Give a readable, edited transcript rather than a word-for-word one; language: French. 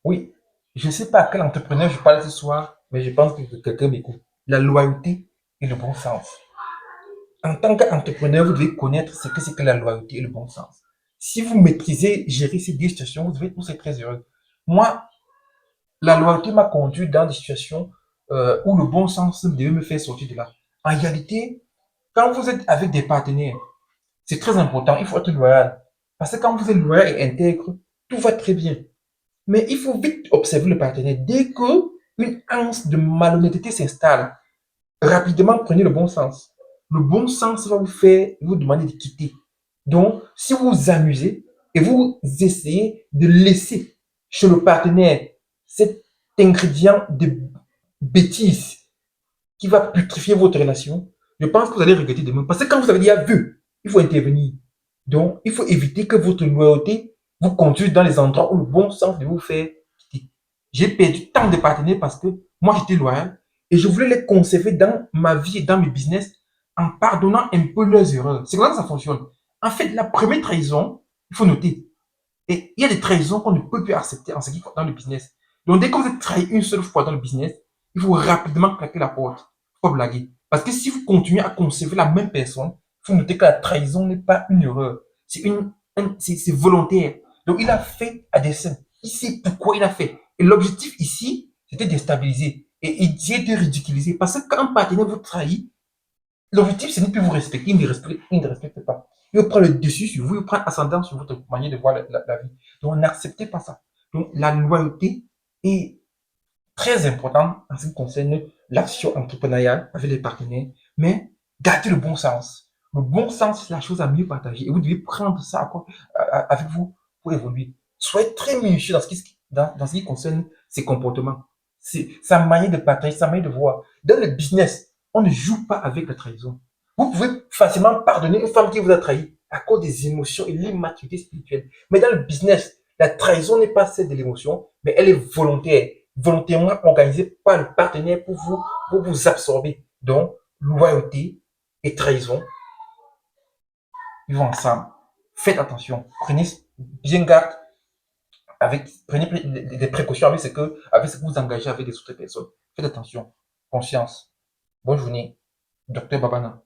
Oui, je ne sais pas à quel entrepreneur je parle ce soir, mais je pense que quelqu'un m'écoute. La loyauté et le bon sens. En tant qu'entrepreneur, vous devez connaître ce que c'est que la loyauté et le bon sens. Si vous maîtrisez gérer ces deux situations, vous serez très heureux. Moi, la loyauté m'a conduit dans des situations où le bon sens devait me faire sortir de là. En réalité, quand vous êtes avec des partenaires, c'est très important, il faut être loyal. Parce que quand vous êtes loyal et intègre, tout va très bien. Mais il faut vite observer le partenaire. Dès que une anse de malhonnêteté s'installe, rapidement prenez le bon sens. Le bon sens va vous faire vous demander de quitter. Donc, si vous vous amusez et vous essayez de laisser chez le partenaire cet ingrédient de bêtise qui va putrifier votre relation, je pense que vous allez regretter demain. Parce que quand vous avez déjà vu, il faut intervenir. Donc, il faut éviter que votre loyauté vous conduise dans les endroits où le bon sens de vous faire quitter. J'ai perdu tant de partenaires parce que moi, j'étais loyal et je voulais les conserver dans ma vie et dans mes business en pardonnant un peu leurs erreurs. C'est comme ça que ça fonctionne. En fait, la première trahison, il faut noter. Et il y a des trahisons qu'on ne peut plus accepter en ce qui concerne dans le business. Donc, dès que vous êtes trahi une seule fois dans le business, il faut rapidement claquer la porte. Il faut pas blaguer. Parce que si vous continuez à conserver la même personne, il faut noter que la trahison n'est pas une erreur. C'est volontaire. Donc, il a fait à dessein. Il sait pourquoi il a fait. Et l'objectif ici, c'était de déstabiliser. Et il dit de ridiculiser. Parce que quand un partenaire vous trahit, l'objectif, c'est de ne plus vous respecter. Il ne respecte pas. Il prend le dessus sur vous, il prend ascendant sur votre manière de voir la vie. Donc, n'acceptez pas ça. Donc, la loyauté est très importante en ce qui concerne l'action entrepreneuriale avec les partenaires, mais gardez le bon sens. Le bon sens, c'est la chose à mieux partager. Et vous devez prendre ça avec vous pour évoluer. Soyez très minutieux dans ce qui concerne ses comportements, sa manière de partager, sa manière de voir. Dans le business, on ne joue pas avec la trahison. Vous pouvez facilement pardonner une femme qui vous a trahi à cause des émotions et l'immaturité spirituelle. Mais dans le business, la trahison n'est pas celle de l'émotion, mais elle est volontaire, volontairement organisée par le partenaire pour vous absorber. Donc, loyauté et trahison, ils vont ensemble. Faites attention. Prenez bien garde prenez des précautions avec ce que vous engagez avec les autres personnes. Faites attention. Conscience. Bonne journée. Docteur Babana.